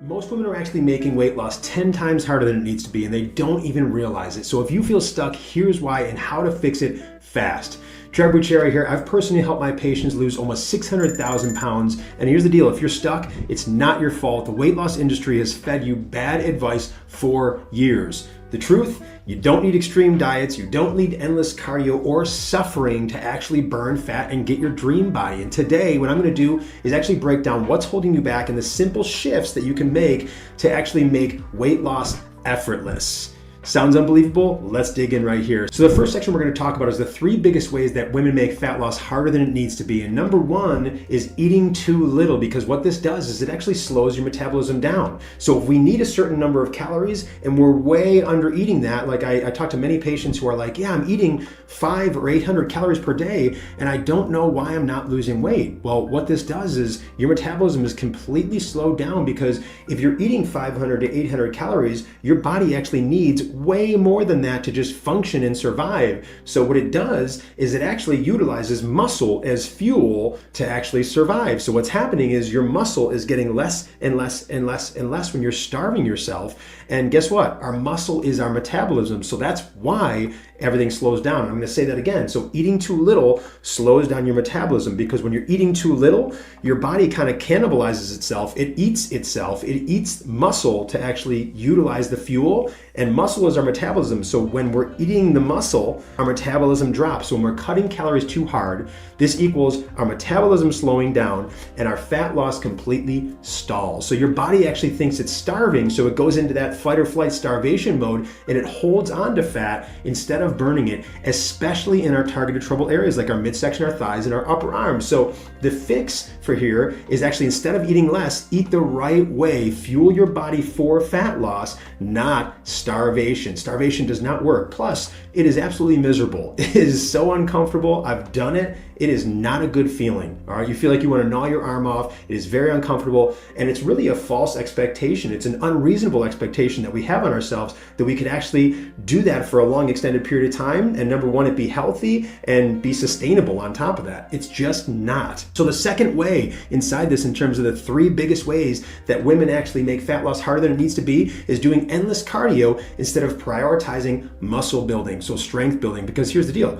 Most women are actually making weight loss 10 times harder than it needs to be, and they don't even realize it. So if you feel stuck, here's why and how to fix it fast. Trevor Buccieri here. I've personally helped my patients lose almost 600,000 pounds. And here's the deal. If you're stuck, it's not your fault. The weight loss industry has fed you bad advice for years. The truth, you don't need extreme diets, you don't need endless cardio or suffering to actually burn fat and get your dream body. And today, what I'm gonna do is actually break down what's holding you back and the simple shifts that you can make to actually make weight loss effortless. Sounds unbelievable? Let's dig in right here. So the first section we're going to talk about is the 3 biggest ways that women make fat loss harder than it needs to be. And number 1 is eating too little, because what this does is it actually slows your metabolism down. So if we need a certain number of calories and we're way under eating that, like I talk to many patients who are like, yeah, I'm eating 500 or 800 calories per day and I don't know why I'm not losing weight. Well, what this does is your metabolism is completely slowed down, because if you're eating 500 to 800 calories, your body actually needs way more than that to just function and survive. So what it does is it actually utilizes muscle as fuel to actually survive. So what's happening is your muscle is getting less and less and less and less when you're starving yourself. And guess what? Our muscle is our metabolism. So that's why everything slows down. I'm going to say that again. So eating too little slows down your metabolism, because when you're eating too little, your body kind of cannibalizes itself. It eats muscle to actually utilize the fuel, and muscle is our metabolism. So when we're eating the muscle, our metabolism drops. So when we're cutting calories too hard, this equals our metabolism slowing down and our fat loss completely stalls. So your body actually thinks it's starving, so it goes into that fight or flight starvation mode and it holds on to fat instead of burning it, especially in our targeted trouble areas like our midsection, our thighs, and our upper arms. So the fix for here is actually, instead of eating less, eat the right way. Fuel your body for fat loss, not starvation. Starvation does not work. Plus, it is absolutely miserable. It is so uncomfortable. I've done it. It is not a good feeling. All right, you feel like you want to gnaw your arm off. It is very uncomfortable, and it's really a false expectation. It's an unreasonable expectation that we have on ourselves that we could actually do that for a long extended period of time, and number 1, it be healthy and be sustainable on top of that. It's just not. So the second way inside this, in terms of the 3 biggest ways that women actually make fat loss harder than it needs to be, is doing endless cardio instead of prioritizing muscle building, so strength building. Because here's the deal.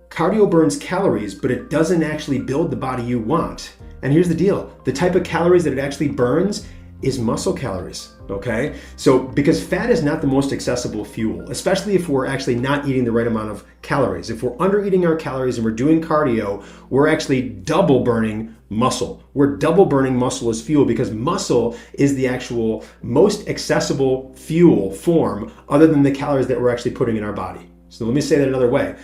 Cardio burns calories, but it doesn't actually build the body you want. And here's the deal. The type of calories that it actually burns is muscle calories, okay? So because fat is not the most accessible fuel, especially if we're actually not eating the right amount of calories. If we're under eating our calories and we're doing cardio, we're actually double burning muscle. We're double burning muscle as fuel, because muscle is the actual most accessible fuel form other than the calories that we're actually putting in our body. So let me say that another way.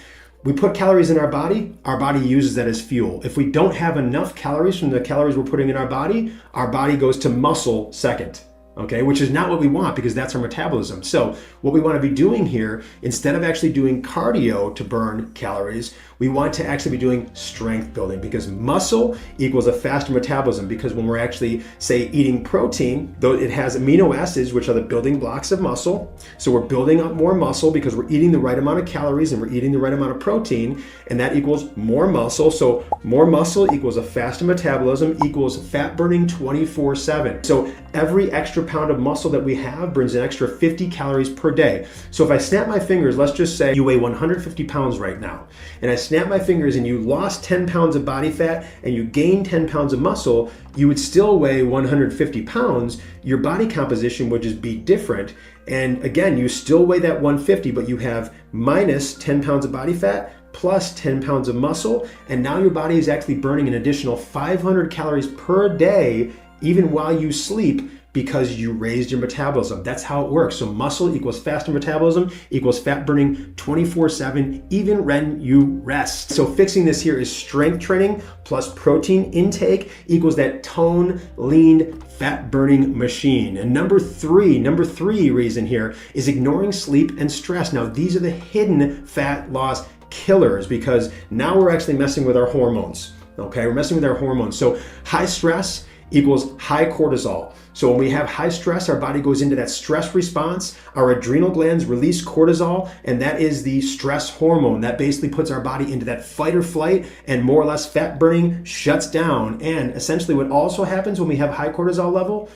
We put calories in our body uses that as fuel. If we don't have enough calories from the calories we're putting in our body goes to muscle second. Okay, which is not what we want, because that's our metabolism. So what we want to be doing here, instead of actually doing cardio to burn calories, we want to actually be doing strength building, because muscle equals a faster metabolism. Because when we're actually, say, eating protein, though it has amino acids, which are the building blocks of muscle. So we're building up more muscle because we're eating the right amount of calories and we're eating the right amount of protein, and that equals more muscle. So more muscle equals a faster metabolism equals fat burning 24/7. So every extra pound of muscle that we have burns an extra 50 calories per day. So if I snap my fingers, let's just say you weigh 150 pounds right now, and I snap my fingers and you lost 10 pounds of body fat and you gained 10 pounds of muscle, you would still weigh 150 pounds. Your body composition would just be different. And again, you still weigh that 150, but you have minus 10 pounds of body fat plus 10 pounds of muscle. And now your body is actually burning an additional 500 calories per day, even while you sleep, because you raised your metabolism. That's how it works. So muscle equals faster metabolism equals fat burning 24/7, even when you rest. So fixing this here is strength training plus protein intake equals that tone, lean, fat burning machine. And number three reason here is ignoring sleep and stress. Now, these are the hidden fat loss killers, because now we're actually messing with our hormones. Okay, we're messing with our hormones. So high stress equals high cortisol. So when we have high stress, our body goes into that stress response. Our adrenal glands release cortisol, and that is the stress hormone that basically puts our body into that fight or flight, and more or less fat burning shuts down. And essentially what also happens when we have high cortisol level,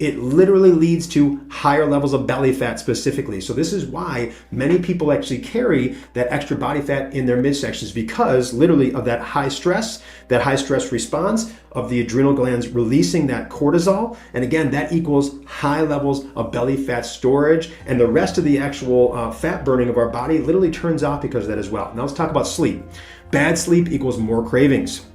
it literally leads to higher levels of belly fat specifically. So this is why many people actually carry that extra body fat in their midsections, because literally of that high stress response of the adrenal glands releasing that cortisol. And again, that equals high levels of belly fat storage, and the rest of the actual fat burning of our body literally turns off because of that as well. Now let's talk about sleep. Bad sleep equals more cravings,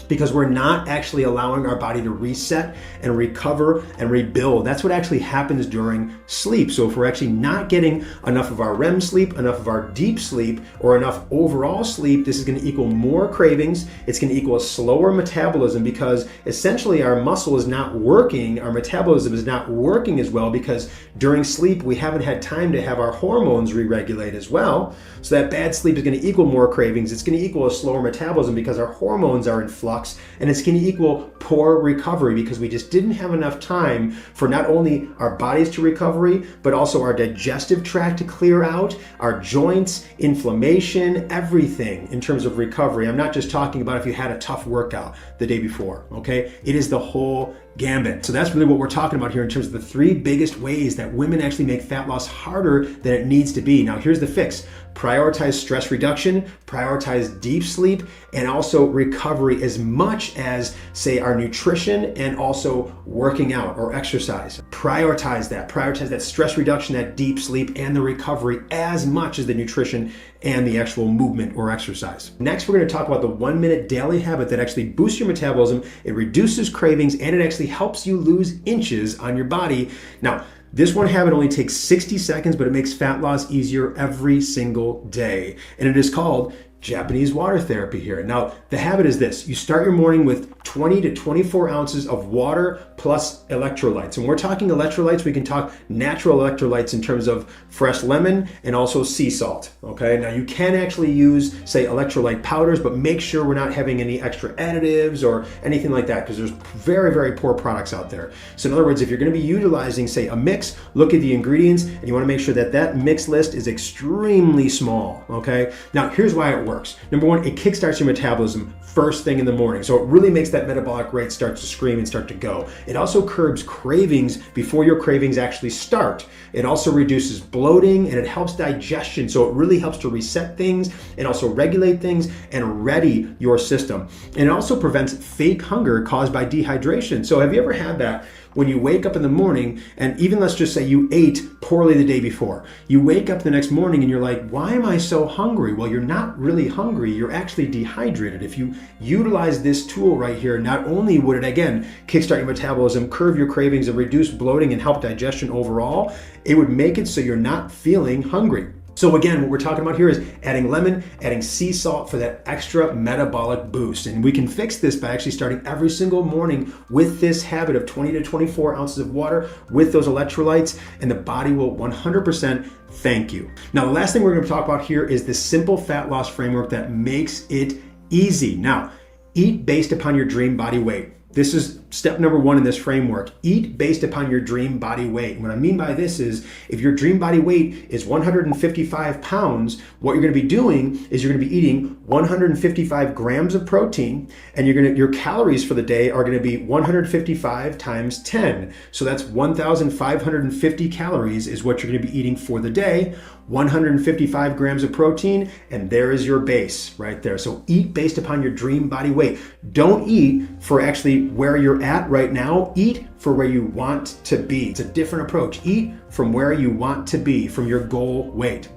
because we're not actually allowing our body to reset and recover and rebuild. That's what actually happens during sleep. So if we're actually not getting enough of our REM sleep, enough of our deep sleep, or enough overall sleep, this is gonna equal more cravings. It's gonna equal a slower metabolism, because essentially our muscle is not working, our metabolism is not working as well, because during sleep we haven't had time to have our hormones re-regulate as well. So that bad sleep is gonna equal more cravings. It's gonna equal a slower metabolism because our hormones are in flux. And it's going to equal poor recovery, because we just didn't have enough time for not only our bodies to recovery, but also our digestive tract to clear out, our joints, inflammation, everything in terms of recovery. I'm not just talking about if you had a tough workout the day before, okay? It is the whole gambit. So that's really what we're talking about here in terms of the three biggest ways that women actually make fat loss harder than it needs to be. Now here's the fix. Prioritize stress reduction, prioritize deep sleep, and also recovery as much as, say, our nutrition and also working out or exercise. Prioritize that stress reduction, that deep sleep, and the recovery as much as the nutrition and the actual movement or exercise. Next, we're going to talk about the 1-minute daily habit that actually boosts your metabolism, it reduces cravings, and it actually helps you lose inches on your body. Now, this one habit only takes 60 seconds, but it makes fat loss easier every single day. And it is called Japanese water therapy here. Now, the habit is this. You start your morning with 20 to 24 ounces of water plus electrolytes. And we're talking electrolytes, we can talk natural electrolytes in terms of fresh lemon and also sea salt, okay? Now, you can actually use, say, electrolyte powders, but make sure we're not having any extra additives or anything like that, because there's very, very poor products out there. So in other words, if you're gonna be utilizing, say, a mix, look at the ingredients, and you wanna make sure that that mix list is extremely small, okay? Now, here's why it works. Number one, it kickstarts your metabolism first thing in the morning. So it really makes that metabolic rate start to scream and start to go. It also curbs cravings before your cravings actually start. It also reduces bloating, and it helps digestion. So it really helps to reset things and also regulate things and ready your system. And it also prevents fake hunger caused by dehydration. So have you ever had that? When you wake up in the morning, and even let's just say you ate poorly the day before, you wake up the next morning and you're like, why am I so hungry? Well, you're not really hungry, you're actually dehydrated. If you utilize this tool right here, not only would it, again, kickstart your metabolism, curb your cravings, and reduce bloating and help digestion overall, it would make it so you're not feeling hungry. So again, what we're talking about here is adding lemon, adding sea salt for that extra metabolic boost. And we can fix this by actually starting every single morning with this habit of 20 to 24 ounces of water with those electrolytes, and the body will 100% thank you. Now, the last thing we're going to talk about here is the simple fat loss framework that makes it easy. Now, eat based upon your dream body weight. This is step number one in this framework. Eat based upon your dream body weight. And what I mean by this is, if your dream body weight is 155 pounds, what you're going to be doing is you're going to be eating 155 grams of protein, and your calories for the day are going to be 155 times 10. So that's 1,550 calories is what you're going to be eating for the day. 155 grams of protein, and there is your base right there. So eat based upon your dream body weight. Don't eat for actually where you're at right now. Eat for where you want to be. It's a different approach. Eat from where you want to be, from your goal weight.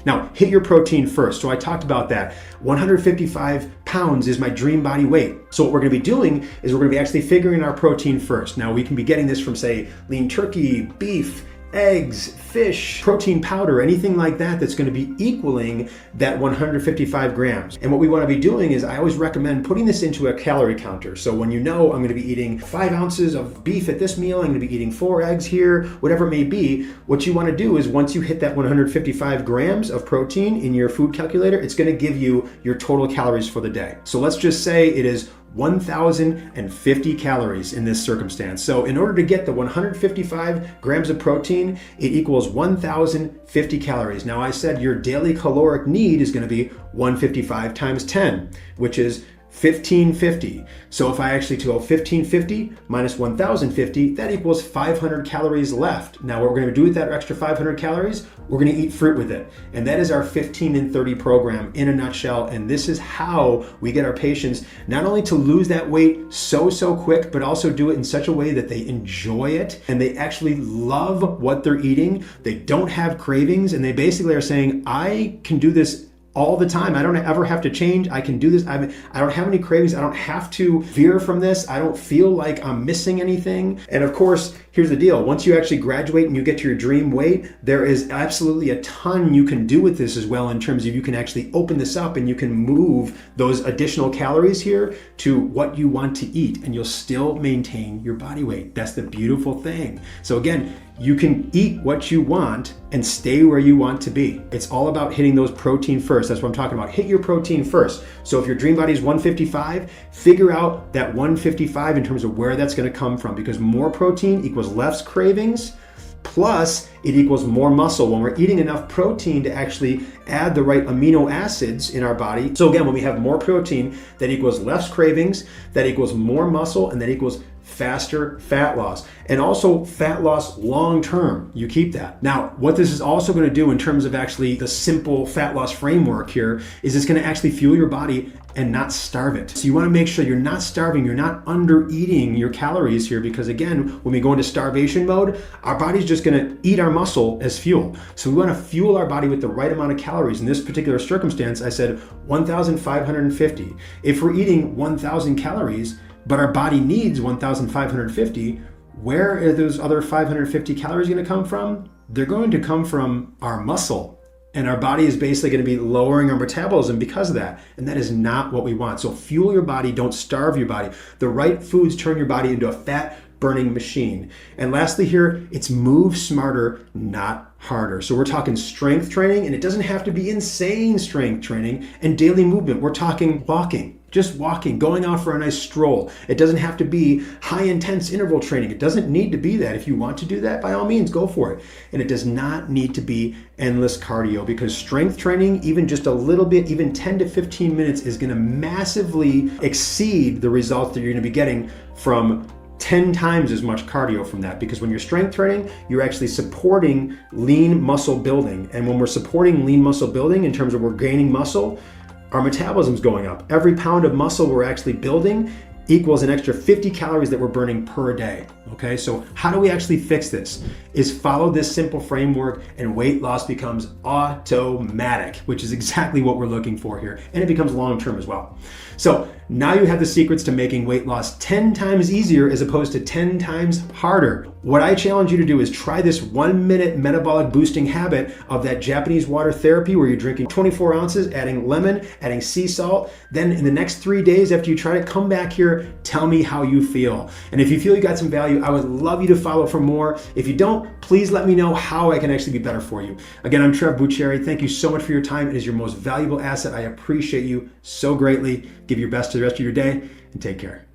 Now, hit your protein first. So I talked about that. 155 pounds is my dream body weight. So what we're going to be doing is we're going to be actually figuring our protein first. Now, we can be getting this from, say, lean turkey, beef, eggs, fish, protein powder, anything like that that's going to be equaling that 155 grams. And what we want to be doing is, I always recommend putting this into a calorie counter. So when you know I'm going to be eating 5 ounces of beef at this meal, I'm going to be eating 4 eggs here, whatever it may be, what you want to do is, once you hit that 155 grams of protein in your food calculator, it's going to give you your total calories for the day. So let's just say it is 1,050 calories in this circumstance. So in order to get the 155 grams of protein, it equals 1,050 calories. Now, I said your daily caloric need is going to be 155 times 10, which is 1550. So if I actually go 1550 minus 1050, that equals 500 calories left. Now what we're gonna do with that extra 500 calories, we're gonna eat fruit with it. And that is our 15 and 30 program in a nutshell. And this is how we get our patients not only to lose that weight so quick, but also do it in such a way that they enjoy it and they actually love what they're eating. They don't have cravings, and they basically are saying, I can do this all the time. I don't ever have to change. I can do this. I don't have any cravings. I don't have to veer from this. I don't feel like I'm missing anything. And of course, here's the deal. Once you actually graduate and you get to your dream weight, there is absolutely a ton you can do with this as well, in terms of you can actually open this up and you can move those additional calories here to what you want to eat, and you'll still maintain your body weight. That's the beautiful thing. So again, you can eat what you want and stay where you want to be. It's all about hitting those protein first. That's what I'm talking about. Hit your protein first. So if your dream body is 155, figure out that 155 in terms of where that's going to come from, because more protein equals less cravings, plus it equals more muscle when we're eating enough protein to actually add the right amino acids in our body. So again, when we have more protein, that equals less cravings, that equals more muscle, and that equals faster fat loss, and also fat loss long term. You keep that. Now, what this is also going to do in terms of actually the simple fat loss framework here is it's going to actually fuel your body and not starve it. So you want to make sure you're not starving, you're not under eating your calories here, because again, when we go into starvation mode, our body's just going to eat our muscle as fuel. So we want to fuel our body with the right amount of calories. In this particular circumstance, I said 1,550. If we're eating 1,000 calories, but our body needs 1,550, where are those other 550 calories going to come from? They're going to come from our muscle. And our body is basically going to be lowering our metabolism because of that. And that is not what we want. So fuel your body, don't starve your body. The right foods turn your body into a fat burning machine. And lastly here, it's move smarter, not harder. So we're talking strength training, and it doesn't have to be insane strength training, and daily movement. We're talking walking. Just walking, going out for a nice stroll. It doesn't have to be high intense interval training. It doesn't need to be that. If you want to do that, by all means, go for it. And it does not need to be endless cardio, because strength training, even just a little bit, even 10 to 15 minutes, is going to massively exceed the results that you're going to be getting from 10 times as much cardio from that. Because when you're strength training, you're actually supporting lean muscle building. And when we're supporting lean muscle building in terms of we're gaining muscle, our metabolism's going up. Every pound of muscle we're actually building equals an extra 50 calories that we're burning per day. Okay, so how do we actually fix this? Is follow this simple framework and weight loss becomes automatic, which is exactly what we're looking for here. And it becomes long-term as well. So now you have the secrets to making weight loss 10 times easier as opposed to 10 times harder. What I challenge you to do is try this 1-minute metabolic boosting habit of that Japanese water therapy, where you're drinking 24 ounces, adding lemon, adding sea salt. Then in the next 3 days after you try it, come back here, tell me how you feel. And if you feel you got some value, I would love you to follow for more. If you don't, please let me know how I can actually be better for you. Again, I'm Trevor Buccieri. Thank you so much for your time. It is your most valuable asset. I appreciate you so greatly. Give your best to the rest of your day, and take care.